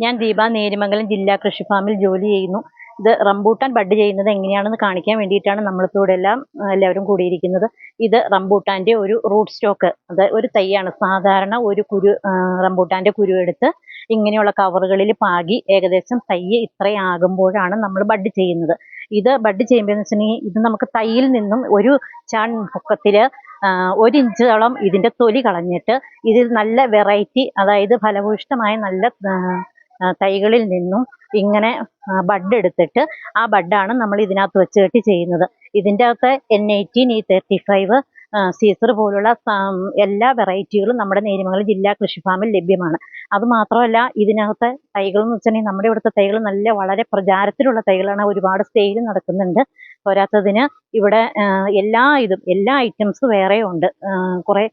ഞാൻ ദീപ നേരിമംഗലം ജില്ലാ കൃഷി ഫാമിൽ ജോലി ചെയ്യുന്നു. ഇത് റംബൂട്ടാൻ ബഡ് ചെയ്യുന്നത് എങ്ങനെയാണെന്ന് കാണിക്കാൻ വേണ്ടിയിട്ടാണ് നമ്മളിപ്പോൾ എല്ലാവരും കൂടിയിരിക്കുന്നത്. ഇത് റംബൂട്ടാൻ്റെ ഒരു റൂട്ട് സ്റ്റോക്ക്, അത് ഒരു തൈയാണ്. സാധാരണ ഒരു റംബൂട്ടാൻ്റെ കുരു എടുത്ത് ഇങ്ങനെയുള്ള കവറുകളിൽ പാകി ഏകദേശം തൈ ഇത്രയാകുമ്പോഴാണ് നമ്മൾ ബഡ് ചെയ്യുന്നത്. ഇത് ബഡ് ചെയ്യുമ്പോൾ എന്ന് വെച്ചിട്ടുണ്ടെങ്കിൽ ഇത് നമുക്ക് തൈയിൽ നിന്നും ഒരു ചാൺ പൊക്കത്തിൽ 1 ഇഞ്ചോളം ഇതിൻ്റെ തൊലി കളഞ്ഞിട്ട് ഇതിൽ നല്ല വെറൈറ്റി, അതായത് ഫലഭൂയിഷ്ഠമായ നല്ല തൈകളിൽ നിന്നും ഇങ്ങനെ ബഡ് എടുത്തിട്ട് ആ ബഡാണ് നമ്മൾ ഇതിനകത്ത് വെച്ച് കെട്ടി ചെയ്യുന്നത്. ഇതിൻ്റെ അകത്ത് N18, E35, സീസർ പോലുള്ള എല്ലാ വെറൈറ്റികളും നമ്മുടെ നേരിമംഗലം ജില്ലാ കൃഷി ഫാമിൽ ലഭ്യമാണ്. അതുമാത്രമല്ല, ഇതിനകത്തെ തൈകൾ എന്ന് വെച്ചിട്ടുണ്ടെങ്കിൽ നമ്മുടെ ഇവിടുത്തെ തൈകൾ വളരെ പ്രചാരത്തിലുള്ള തൈകളാണ്. ഒരുപാട് സെയിൽ നടക്കുന്നുണ്ട്. പോരാത്തതിന് ഇവിടെ എല്ലാ ഐറ്റംസ് വേറെ ഉണ്ട്. കുറേ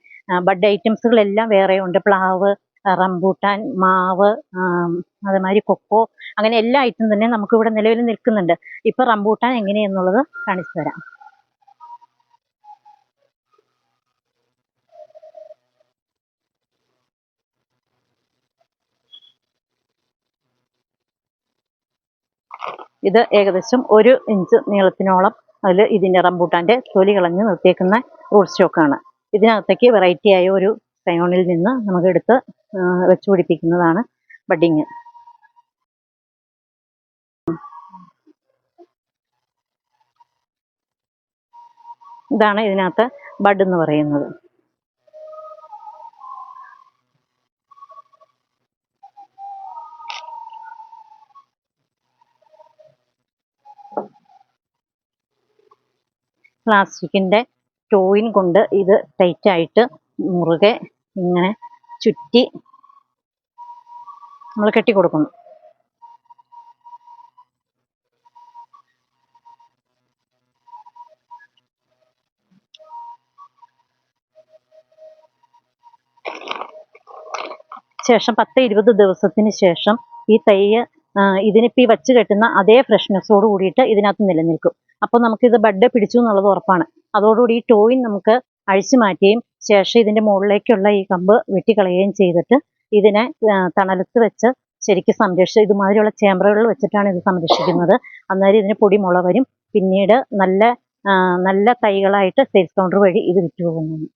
ബഡ് ഐറ്റംസുകളെല്ലാം വേറെ ഉണ്ട്. പ്ലാവ്, റംബൂട്ടാൻ, മാവ്, അതേമാതിരി കൊക്കോ, അങ്ങനെ എല്ലാ ഐറ്റം തന്നെ നമുക്കിവിടെ നിലവിൽ നിൽക്കുന്നുണ്ട്. ഇപ്പം റംബൂട്ടാൻ എങ്ങനെയെന്നുള്ളത് കാണിച്ചു തരാം. ഇത് ഏകദേശം 1 ഇഞ്ച് നീളത്തിനോളം അതിൽ ഇതിൻ്റെ റംബൂട്ടാൻ്റെ തൊലി കളഞ്ഞ് നിർത്തിയേക്കുന്ന റൂട്ട് സ്റ്റോക്കാണ്. ഇതിനകത്തേക്ക് വെറൈറ്റി ആയ ഒരു സയോണിൽ നിന്ന് നമുക്ക് എടുത്ത് വെച്ച് പിടിപ്പിക്കുന്നതാണ് ബഡിങ്. ഇതാണ് ഇതിനകത്ത് ബഡ് എന്ന് പറയുന്നത്. പ്ലാസ്റ്റിക്കിൻ്റെ ടോയിൻ കൊണ്ട് ഇത് ടൈറ്റായിട്ട് മുറുകെ ഇങ്ങനെ ചുറ്റി നമ്മൾ കെട്ടിക്കൊടുക്കുന്നു. ശേഷം 10-20 ദിവസത്തിന് ശേഷം ഈ തൈ ഇതിനിപ്പോൾ ഈ വച്ച് കെട്ടുന്ന അതേ ഫ്രഷ്നെസ്സോട് കൂടിയിട്ട് ഇതിനകത്ത് നിലനിൽക്കും. അപ്പോൾ നമുക്കിത് ബഡ് പിടിച്ചു എന്നുള്ളത് ഉറപ്പാണ്. അതോടുകൂടി ഈ ടോയിൻ നമുക്ക് അഴിച്ചു മാറ്റുകയും ശേഷം ഇതിൻ്റെ മുകളിലേക്കുള്ള ഈ കമ്പ് വെട്ടിക്കളയുകയും ചെയ്തിട്ട് ഇതിനെ തണലത്ത് വെച്ച് ശരിക്കും സംരക്ഷിച്ച് ഇതുമാതിരിയുള്ള ചേമ്പറുകളിൽ വെച്ചിട്ടാണ് ഇത് സംരക്ഷിക്കുന്നത്. അന്നേരം ഇതിന് പൊടി മുള വരും. പിന്നീട് നല്ല തൈകളായിട്ട് സെയിൽസ് കൗണ്ടർ വഴി ഇത് വിറ്റുപോകുന്നു.